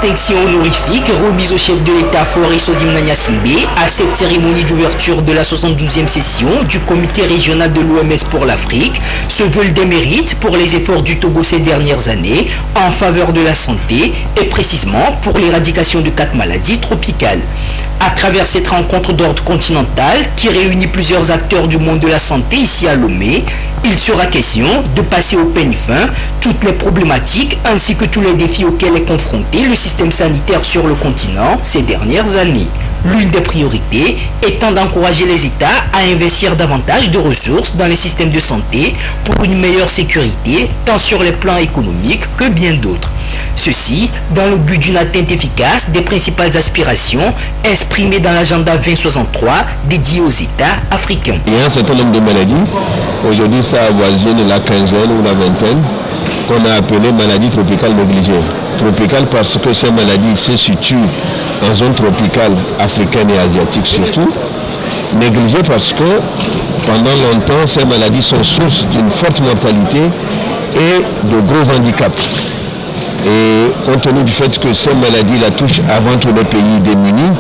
distinction honorifique remise au chef de l'État Faure Sozimna Gnassingbé à cette cérémonie d'ouverture de la 72e session du comité régional de l'OMS pour l'Afrique se veulent des mérites pour les efforts du Togo ces dernières années en faveur de la santé et précisément pour l'éradication de 4 maladies tropicales. À travers cette rencontre d'ordre continental qui réunit plusieurs acteurs du monde de la santé ici à Lomé, il sera question de passer au peigne fin toutes les problématiques ainsi que tous les défis auxquels est confronté le système sanitaire sur le continent ces dernières années. L'une des priorités étant d'encourager les États à investir davantage de ressources dans les systèmes de santé pour une meilleure sécurité tant sur les plans économiques que bien d'autres. Ceci dans le but d'une atteinte efficace des principales aspirations exprimées dans l'agenda 2063 dédié aux États africains. Il y a un certain nombre de maladies, aujourd'hui ça avoisine la quinzaine ou la vingtaine, qu'on a appelées maladies tropicales négligées. Tropicales parce que ces maladies se situent en zone tropicale africaine et asiatique surtout. Négligées parce que pendant longtemps ces maladies sont source d'une forte mortalité et de gros handicaps. Et compte tenu du fait que ces maladies-là touchent avant tout les pays démunis,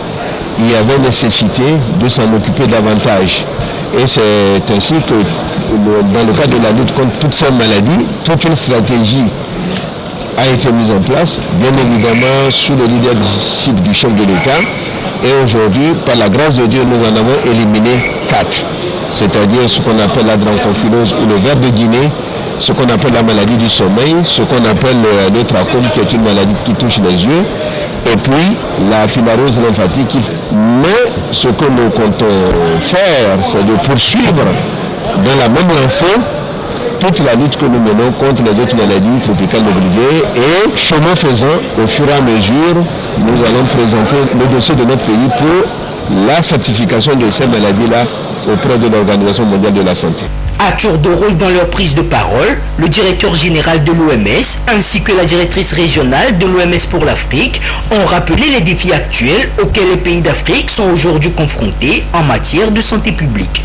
il y avait nécessité de s'en occuper davantage. Et c'est ainsi que dans le cadre de la lutte contre toutes ces maladies, toute une stratégie a été mise en place, bien évidemment sous le leadership du chef de l'État. Et aujourd'hui, par la grâce de Dieu, nous en avons éliminé 4. C'est-à-dire ce qu'on appelle la drépanocytose ou le ver de Guinée, ce qu'on appelle la maladie du sommeil, ce qu'on appelle le trachome qui est une maladie qui touche les yeux, et puis la filarose lymphatique. Mais ce que nous comptons faire, c'est de poursuivre dans la même lancée toute la lutte que nous menons contre les autres maladies tropicales négligées et chemin faisant, au fur et à mesure, nous allons présenter le dossier de notre pays pour la certification de ces maladies-là auprès de l'Organisation mondiale de la santé. À tour de rôle dans leur prise de parole, le directeur général de l'OMS ainsi que la directrice régionale de l'OMS pour l'Afrique ont rappelé les défis actuels auxquels les pays d'Afrique sont aujourd'hui confrontés en matière de santé publique.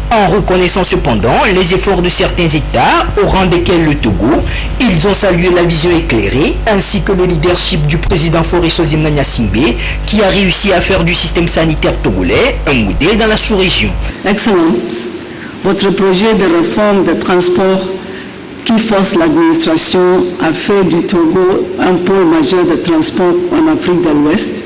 En reconnaissant cependant les efforts de certains États, au rang desquels le Togo, ils ont salué la vision éclairée ainsi que le leadership du président Faure Sozimna Gnassingbé qui a réussi à faire du système sanitaire togolais un modèle dans la sous-région. Excellence. Votre projet de réforme des transports qui force l'administration à faire du Togo un pôle majeur de transport en Afrique de l'Ouest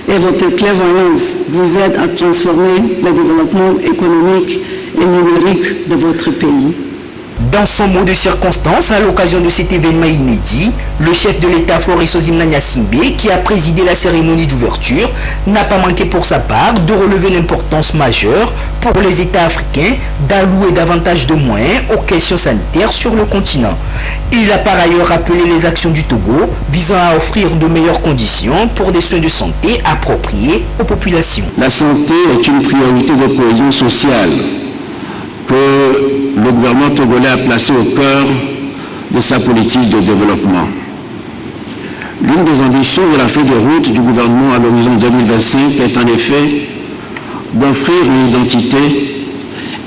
et votre clairvoyance vous aide à transformer le développement économique et numérique de votre pays. Dans son mot de circonstance, à l'occasion de cet événement inédit, le chef de l'État Faure Sozimna Gnassingbé, qui a présidé la cérémonie d'ouverture, n'a pas manqué pour sa part de relever l'importance majeure pour les États africains d'allouer davantage de moyens aux questions sanitaires sur le continent. Il a par ailleurs rappelé les actions du Togo visant à offrir de meilleures conditions pour des soins de santé appropriés aux populations. La santé est une priorité de cohésion sociale que le gouvernement togolais a placé au cœur de sa politique de développement. L'une des ambitions de la feuille de route du gouvernement à l'horizon 2025 est en effet d'offrir une identité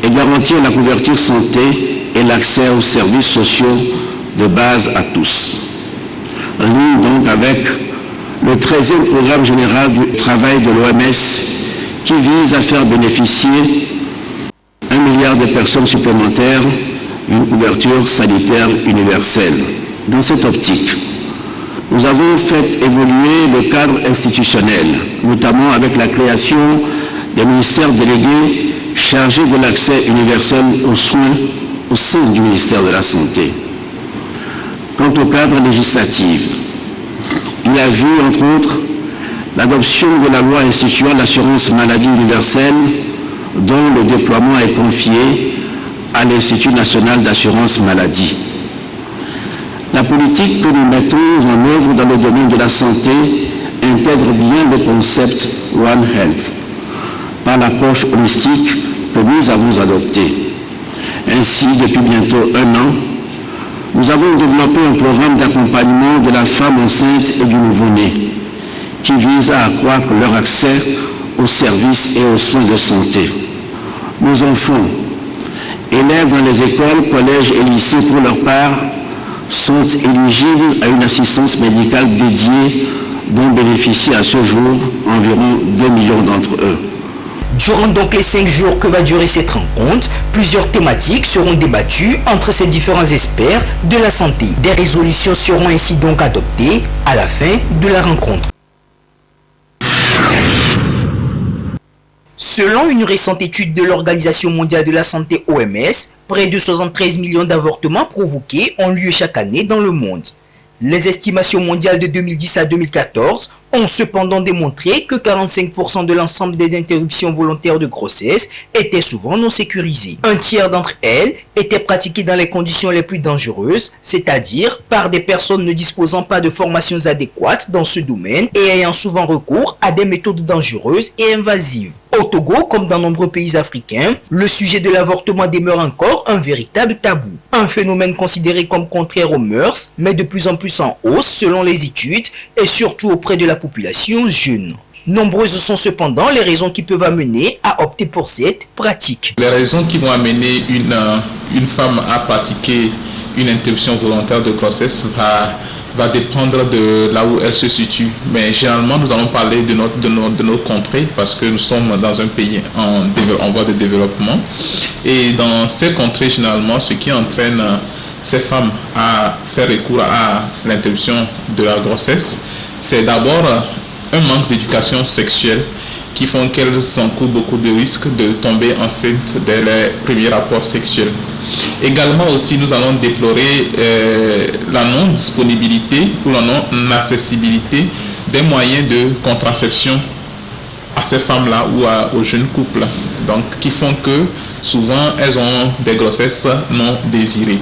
et garantir la couverture santé et l'accès aux services sociaux de base à tous. En ligne donc avec le 13e programme général du travail de l'OMS qui vise à faire bénéficier 1 milliard de personnes supplémentaires d'une couverture sanitaire universelle. Dans cette optique, nous avons fait évoluer le cadre institutionnel, notamment avec la création des ministères délégués chargés de l'accès universel aux soins au sein du ministère de la Santé. Quant au cadre législatif, il a vu, entre autres, l'adoption de la loi instituant l'assurance maladie universelle dont le déploiement est confié à l'Institut national d'assurance maladie. La politique que nous mettons en œuvre dans le domaine de la santé intègre bien le concept One Health par l'approche holistique que nous avons adoptée. Ainsi, depuis bientôt 1 an, nous avons développé un programme d'accompagnement de la femme enceinte et du nouveau-né qui vise à accroître leur accès aux services et aux soins de santé. Nos enfants, élèves dans les écoles, collèges et lycées pour leur part, sont éligibles à une assistance médicale dédiée dont bénéficient à ce jour environ 2 millions d'entre eux. Durant donc les 5 jours que va durer cette rencontre, plusieurs thématiques seront débattues entre ces différents experts de la santé. Des résolutions seront ainsi donc adoptées à la fin de la rencontre. Selon une récente étude de l'Organisation mondiale de la santé OMS, près de 73 millions d'avortements provoqués ont lieu chaque année dans le monde. Les estimations mondiales de 2010 à 2014 ont cependant démontré que 45% de l'ensemble des interruptions volontaires de grossesse étaient souvent non sécurisées. Un tiers d'entre elles étaient pratiquées dans les conditions les plus dangereuses, c'est-à-dire par des personnes ne disposant pas de formations adéquates dans ce domaine et ayant souvent recours à des méthodes dangereuses et invasives. Au Togo, comme dans nombreux pays africains, le sujet de l'avortement demeure encore un véritable tabou. Un phénomène considéré comme contraire aux mœurs, mais de plus en plus en hausse selon les études et surtout auprès de la population jeune. Nombreuses sont cependant les raisons qui peuvent amener à opter pour cette pratique. Les raisons qui vont amener une femme à pratiquer une interruption volontaire de grossesse va dépendre de là où elle se situe. Mais généralement, nous allons parler de notre contrée parce que nous sommes dans un pays en voie de développement. Et dans ces contrées, généralement, ce qui entraîne ces femmes à faire recours à l'interruption de la grossesse, c'est d'abord un manque d'éducation sexuelle qui font qu'elles encourent beaucoup de risques de tomber enceintes dès les premiers rapports sexuels. Également aussi, nous allons déplorer la non-disponibilité ou la non-accessibilité des moyens de contraception à ces femmes-là ou aux jeunes couples, donc qui font que souvent elles ont des grossesses non désirées.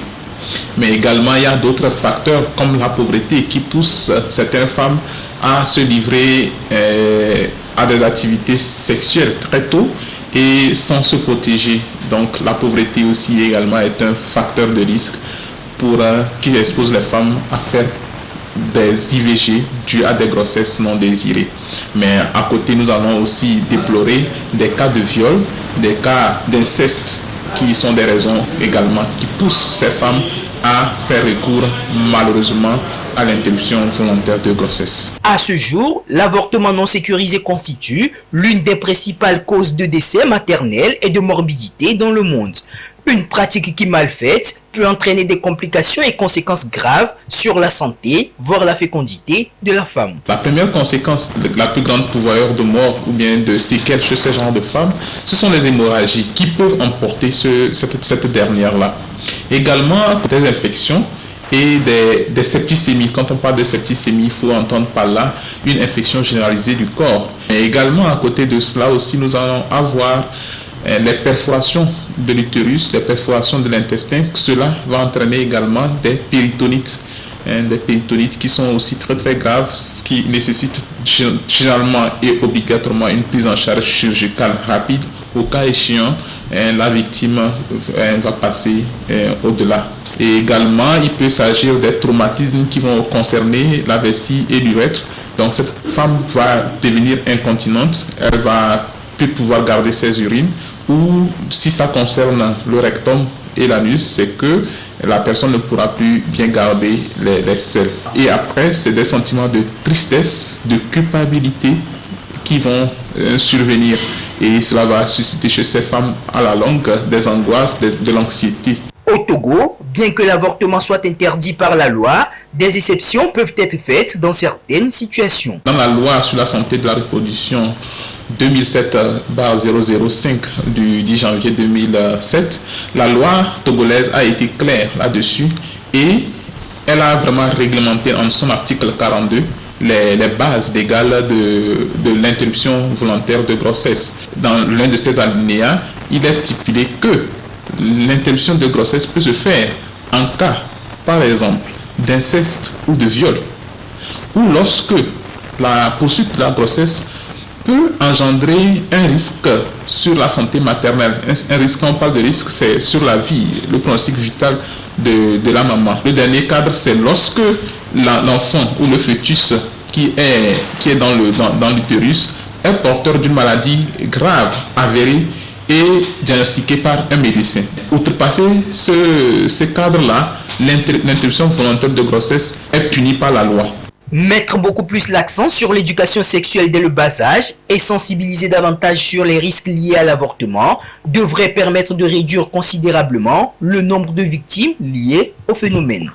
Mais également, il y a d'autres facteurs comme la pauvreté qui poussent certaines femmes à se livrer à des activités sexuelles très tôt et sans se protéger. Donc la pauvreté aussi également est un facteur de risque qui expose les femmes à faire des IVG dues à des grossesses non désirées. Mais à côté, nous allons aussi déplorer des cas de viol, des cas d'inceste qui sont des raisons également qui poussent ces femmes à faire recours malheureusement à l'interruption volontaire de grossesse. À ce jour, l'avortement non sécurisé constitue l'une des principales causes de décès maternels et de morbidité dans le monde. Une pratique qui mal faite peut entraîner des complications et conséquences graves sur la santé, voire la fécondité de la femme. La première conséquence, la plus grande pourvoyeur de mort ou bien de séquelles chez ce genre de femmes, ce sont les hémorragies qui peuvent emporter cette dernière-là. Également, des infections et des septicémies. Quand on parle de septicémie, il faut entendre par là une infection généralisée du corps. Et également, à côté de cela aussi, nous allons avoir les perforations de l'utérus, les perforations de l'intestin. Cela va entraîner également des péritonites. Des péritonites qui sont aussi très très graves, ce qui nécessite généralement et obligatoirement une prise en charge chirurgicale rapide. Au cas échéant, la victime va passer au-delà. Et également, il peut s'agir des traumatismes qui vont concerner la vessie et l'urètre. Donc cette femme va devenir incontinente, elle va plus pouvoir garder ses urines, ou si ça concerne le rectum et l'anus, c'est que la personne ne pourra plus bien garder les selles. Et après, c'est des sentiments de tristesse, de culpabilité qui vont survenir. Et cela va susciter chez ces femmes à la longue des angoisses, de l'anxiété. Au Togo, bien que l'avortement soit interdit par la loi, des exceptions peuvent être faites dans certaines situations. Dans la loi sur la santé de la reproduction 2007/005 du 10 janvier 2007, la loi togolaise a été claire là-dessus et elle a vraiment réglementé en son article 42 les bases légales de l'interruption volontaire de grossesse. Dans l'un de ces alinéas, il est stipulé que l'interruption de grossesse peut se faire en cas, par exemple, d'inceste ou de viol, ou lorsque la poursuite de la grossesse peut engendrer un risque sur la santé maternelle. Un risque, quand on parle de risque, c'est sur la vie, le pronostic vital de la maman. Le dernier cadre, c'est lorsque l'enfant ou le fœtus qui est dans l'utérus est porteur d'une maladie grave, avérée et diagnostiquée par un médecin. Outrepasser ce cadre-là, l'interruption volontaire de grossesse est punie par la loi. Mettre beaucoup plus l'accent sur l'éducation sexuelle dès le bas âge et sensibiliser davantage sur les risques liés à l'avortement devrait permettre de réduire considérablement le nombre de victimes liées au phénomène.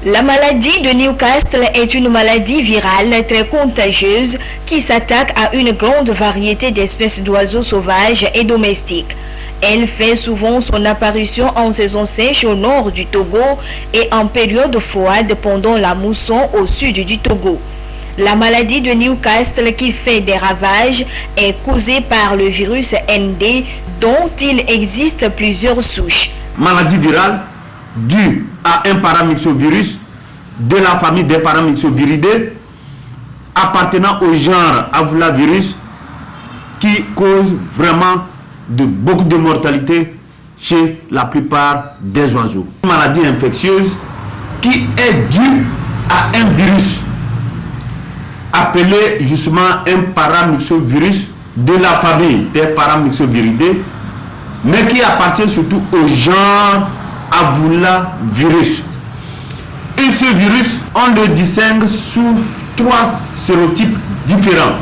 La maladie de Newcastle est une maladie virale très contagieuse qui s'attaque à une grande variété d'espèces d'oiseaux sauvages et domestiques. Elle fait souvent son apparition en saison sèche au nord du Togo et en période froide pendant la mousson au sud du Togo. La maladie de Newcastle qui fait des ravages est causée par le virus ND dont il existe plusieurs souches. Maladie virale due à un paramyxovirus de la famille des paramyxoviridae appartenant au genre Avulavirus qui cause vraiment beaucoup de mortalité chez la plupart des oiseaux. Une maladie infectieuse qui est due à un virus appelé justement un paramyxovirus de la famille des paramyxoviridae, mais qui appartient surtout au genre Avulavirus. Et ce virus, on le distingue sous 3 sérotypes différents.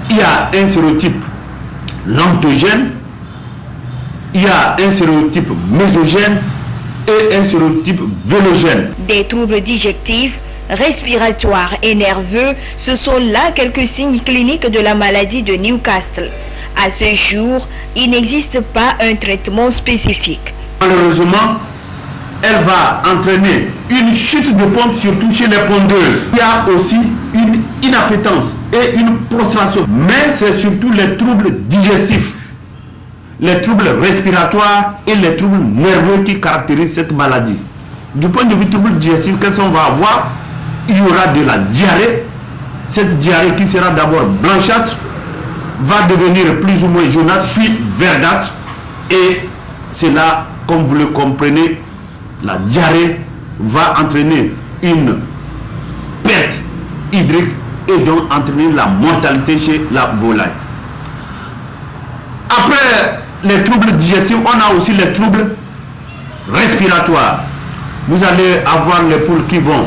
Il y a un sérotype lentogène, il y a un sérotype mésogène et un sérotype vélogène. Des troubles digestifs, respiratoires et nerveux, ce sont là quelques signes cliniques de la maladie de Newcastle. À ce jour, il n'existe pas un traitement spécifique. Malheureusement, elle va entraîner une chute de ponte, surtout chez les pondeuses. Il y a aussi une inappétence et une prostration. Mais c'est surtout les troubles digestifs, les troubles respiratoires et les troubles nerveux qui caractérisent cette maladie. Du point de vue troubles digestifs, qu'est-ce qu'on va avoir? Il y aura de la diarrhée. Cette diarrhée qui sera d'abord blanchâtre, va devenir plus ou moins jaunâtre, puis verdâtre. Et c'est là, comme vous le comprenez, la diarrhée va entraîner une perte hydrique et donc entraîner la mortalité chez la volaille. Après les troubles digestifs, on a aussi les troubles respiratoires. Vous allez avoir les poules qui vont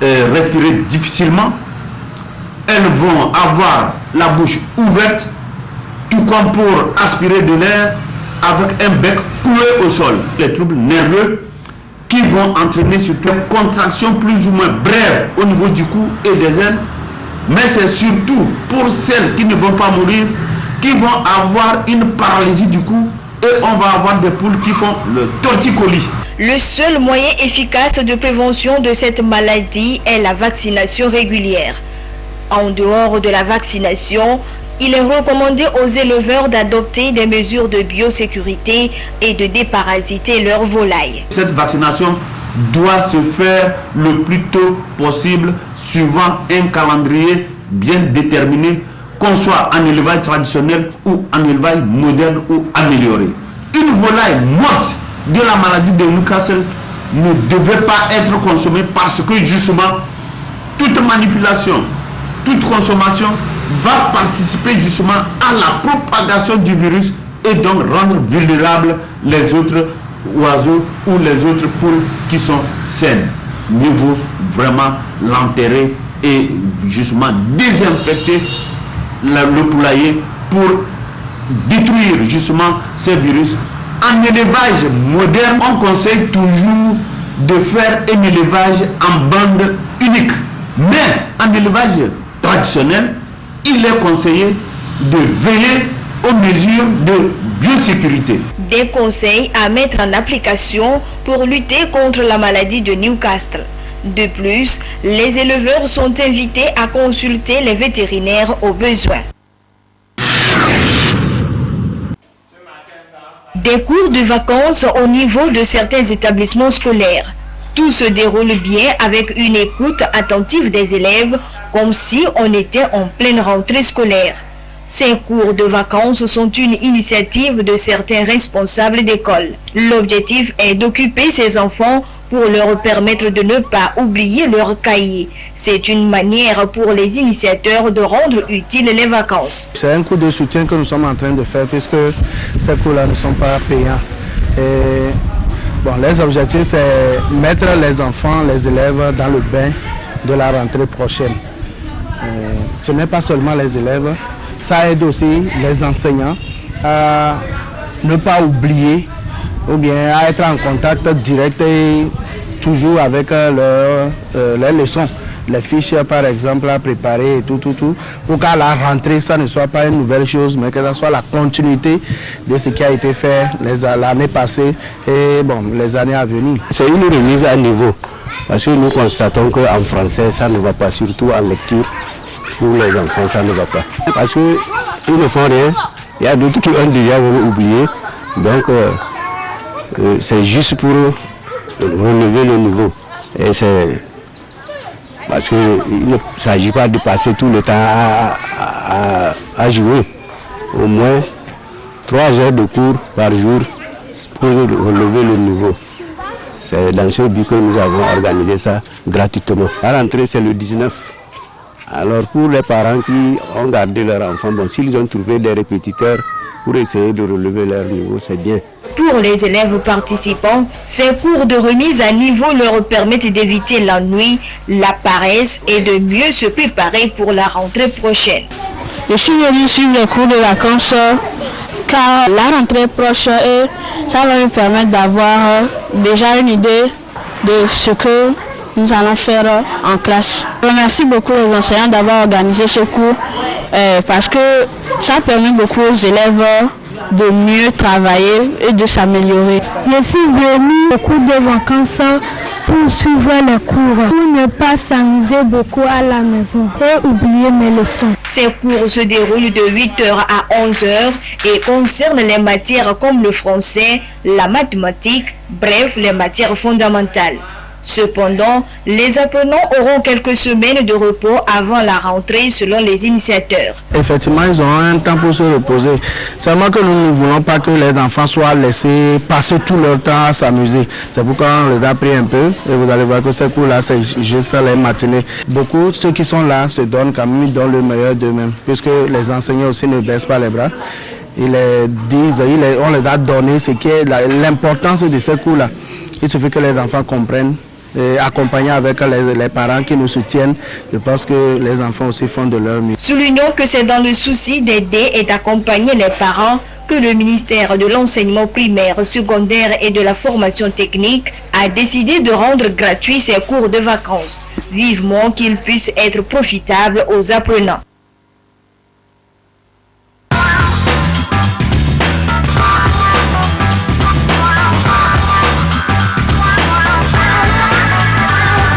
respirer difficilement. Elles vont avoir la bouche ouverte, tout comme pour aspirer de l'air avec un bec cloué au sol. Les troubles nerveux qui vont entraîner surtout une contraction plus ou moins brève au niveau du cou et des ailes. Mais c'est surtout pour celles qui ne vont pas mourir, qui vont avoir une paralysie du cou et on va avoir des poules qui font le torticolis. Le seul moyen efficace de prévention de cette maladie est la vaccination régulière. En dehors de la vaccination, il est recommandé aux éleveurs d'adopter des mesures de biosécurité et de déparasiter leurs volailles. Cette vaccination doit se faire le plus tôt possible suivant un calendrier bien déterminé, qu'on soit en élevage traditionnel ou en élevage moderne ou amélioré. Une volaille morte de la maladie de Newcastle ne devait pas être consommée parce que justement toute manipulation, toute consommation va participer justement à la propagation du virus et donc rendre vulnérables les autres oiseaux ou les autres poules qui sont saines. Mieux vaut vraiment l'enterrer et justement désinfecter le poulailler pour détruire justement ces virus. En élevage moderne, on conseille toujours de faire un élevage en bande unique. Mais en élevage traditionnel, il est conseillé de veiller aux mesures de biosécurité. Des conseils à mettre en application pour lutter contre la maladie de Newcastle. De plus, les éleveurs sont invités à consulter les vétérinaires au besoin. Des cours de vacances au niveau de certains établissements scolaires. Tout se déroule bien avec une écoute attentive des élèves, comme si on était en pleine rentrée scolaire. Ces cours de vacances sont une initiative de certains responsables d'école. L'objectif est d'occuper ces enfants pour leur permettre de ne pas oublier leur cahier. C'est une manière pour les initiateurs de rendre utiles les vacances. C'est un cours de soutien que nous sommes en train de faire puisque ces cours-là ne sont pas payants. Et Bon, les objectifs, c'est mettre les enfants, les élèves dans le bain de la rentrée prochaine. Ce n'est pas seulement les élèves, ça aide aussi les enseignants à ne pas oublier ou bien à être en contact direct et toujours avec leurs leçons. Les fiches par exemple à préparer et tout, pour qu'à la rentrée ça ne soit pas une nouvelle chose, mais que ça soit la continuité de ce qui a été fait l'année passée et bon, les années à venir. C'est une remise à niveau, parce que nous constatons qu'en français ça ne va pas, surtout en lecture, pour les enfants ça ne va pas. Parce qu'ils ne font rien, il y a d'autres qui ont déjà oublié, donc c'est juste pour relever le niveau. Et c'est parce qu'il ne s'agit pas de passer tout le temps à jouer. Au moins 3 heures de cours par jour pour relever le niveau. C'est dans ce but que nous avons organisé ça gratuitement. La rentrée, c'est le 19. Alors pour les parents qui ont gardé leur enfant, bon, s'ils ont trouvé des répétiteurs pour essayer de relever leur niveau, c'est bien. Pour les élèves participants, ces cours de remise à niveau leur permettent d'éviter l'ennui, la paresse et de mieux se préparer pour la rentrée prochaine. Je suis venu suivre les cours de vacances car la rentrée prochaine, ça va me permettre d'avoir déjà une idée de ce que nous allons faire en classe. Je remercie beaucoup les enseignants d'avoir organisé ce cours parce que ça permet beaucoup aux élèves de mieux travailler et de s'améliorer. Je suis venu au cours de vacances pour suivre les cours, pour ne pas s'amuser beaucoup à la maison et oublier mes leçons. Ces cours se déroulent de 8h à 11h et concernent les matières comme le français, la mathématique, bref, les matières fondamentales. Cependant, les apprenants auront quelques semaines de repos avant la rentrée selon les initiateurs. Effectivement, ils auront un temps pour se reposer. Seulement que nous ne voulons pas que les enfants soient laissés passer tout leur temps à s'amuser. C'est pourquoi on les a pris un peu et vous allez voir que ces cours-là, c'est juste les matinées. Beaucoup de ceux qui sont là se donnent quand même, ils donnent le meilleur d'eux-mêmes, puisque les enseignants aussi ne baissent pas les bras. Ils les disent, on les a donné ce qui est l'importance de ces cours-là. Il suffit que les enfants comprennent. Et accompagné avec les parents qui nous soutiennent, je pense que les enfants aussi font de leur mieux. Soulignons que c'est dans le souci d'aider et d'accompagner les parents que le ministère de l'enseignement primaire, secondaire et de la formation technique a décidé de rendre gratuits ces cours de vacances, vivement qu'ils puissent être profitables aux apprenants.